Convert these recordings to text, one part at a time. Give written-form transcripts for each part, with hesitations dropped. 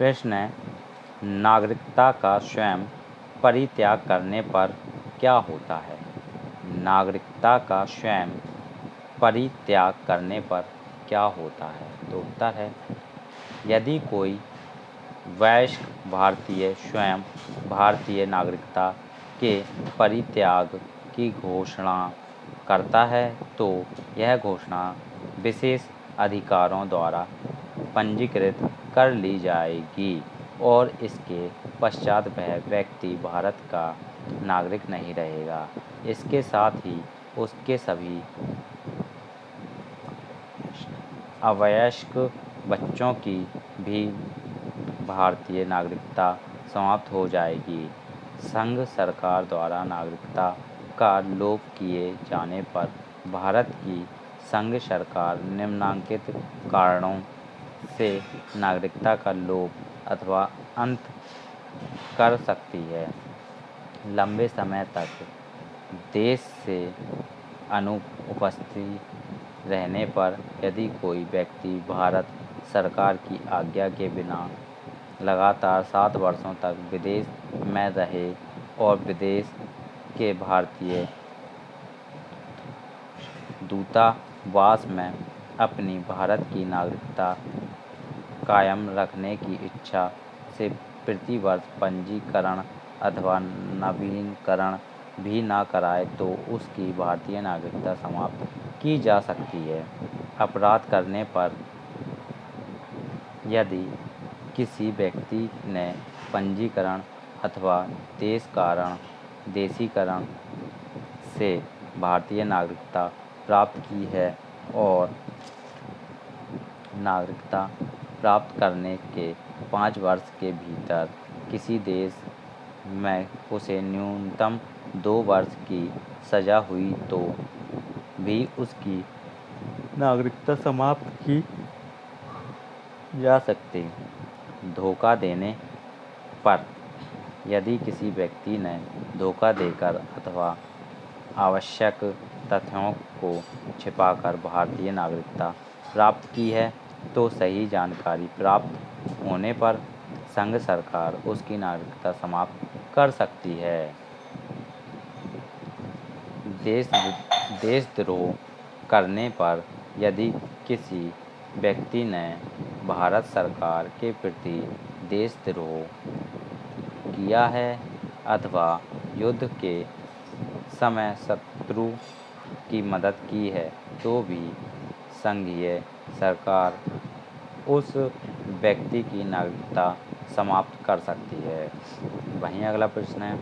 प्रश्न है, नागरिकता का स्वयं परित्याग करने पर क्या होता है? नागरिकता का स्वयं परित्याग करने पर क्या होता है? तो उत्तर है, यदि कोई वयस्क भारतीय स्वयं भारतीय नागरिकता के परित्याग की घोषणा करता है तो यह घोषणा विशेष अधिकारों द्वारा पंजीकृत कर ली जाएगी और इसके पश्चात वह व्यक्ति भारत का नागरिक नहीं रहेगा। इसके साथ ही उसके सभी अवयस्क बच्चों की भी भारतीय नागरिकता समाप्त हो जाएगी। संघ सरकार द्वारा नागरिकता का लोप किए जाने पर भारत की संघ सरकार निम्नलिखित कारणों से नागरिकता का लोप अथवा अंत कर सकती है। लंबे समय तक देश से अनुपस्थित रहने पर यदि कोई व्यक्ति भारत सरकार की आज्ञा के बिना लगातार 7 वर्षों तक विदेश में रहे और विदेश के भारतीय दूतावास में अपनी भारत की नागरिकता कायम रखने की इच्छा से प्रति वर्ष पंजीकरण अथवा नवीनीकरण भी न कराए तो उसकी भारतीय नागरिकता समाप्त की जा सकती है। अपराध करने पर यदि किसी व्यक्ति ने पंजीकरण अथवा देशीकरण से भारतीय नागरिकता प्राप्त की है और नागरिकता प्राप्त करने के 5 वर्ष के भीतर किसी देश में उसे न्यूनतम 2 वर्ष की सज़ा हुई तो भी उसकी नागरिकता समाप्त की जा सकती। धोखा देने पर यदि किसी व्यक्ति ने धोखा देकर अथवा आवश्यक तथ्यों को छिपाकर भारतीय नागरिकता प्राप्त की है तो सही जानकारी प्राप्त होने पर संघ सरकार उसकी नागरिकता समाप्त कर सकती है। देशद्रोह करने पर यदि किसी व्यक्ति ने भारत सरकार के प्रति देशद्रोह किया है अथवा युद्ध के समय शत्रु की मदद की है तो भी संघीय सरकार उस व्यक्ति की नागरिकता समाप्त कर सकती है। वहीं अगला प्रश्न है,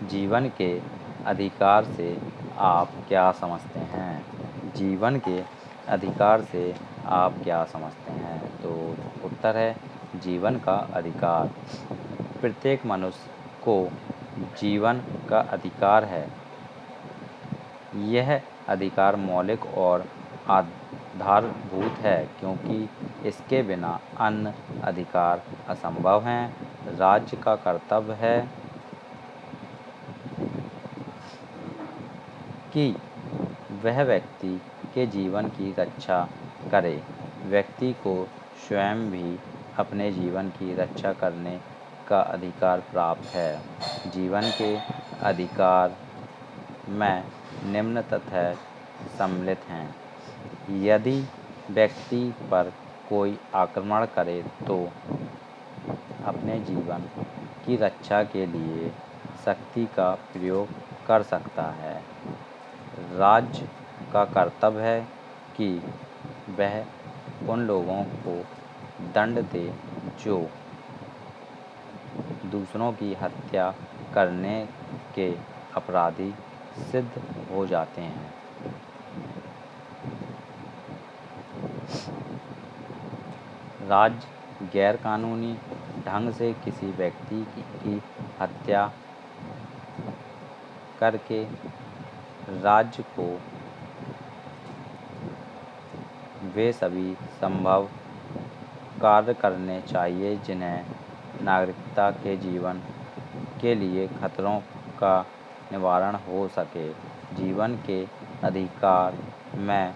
जीवन के अधिकार से आप क्या समझते हैं? जीवन के अधिकार से आप क्या समझते हैं? तो उत्तर है, जीवन का अधिकार। प्रत्येक मनुष्य को जीवन का अधिकार है। यह अधिकार मौलिक और आधारभूत है क्योंकि इसके बिना अन्य अधिकार असंभव हैं। राज्य का कर्तव्य है कि वह व्यक्ति के जीवन की रक्षा करे। व्यक्ति को स्वयं भी अपने जीवन की रक्षा करने का अधिकार प्राप्त है। जीवन के अधिकार में निम्न तथ्य सम्मिलित हैं। यदि व्यक्ति पर कोई आक्रमण करे तो अपने जीवन की रक्षा के लिए शक्ति का प्रयोग कर सकता है। राज्य का कर्तव्य है कि वह उन लोगों को दंड दे जो दूसरों की हत्या करने के अपराधी सिद्ध हो जाते हैं। राज्य गैरकानूनी ढंग से किसी व्यक्ति की हत्या करके राज्य को वे सभी संभव कार्य करने चाहिए जिन्हें नागरिकता के जीवन के लिए खतरों का निवारण हो सके। जीवन के अधिकार में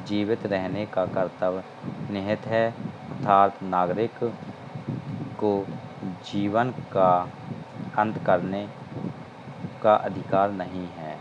जीवित रहने का कर्तव्य निहित है। अर्थात नागरिक को जीवन का अंत करने का अधिकार नहीं है।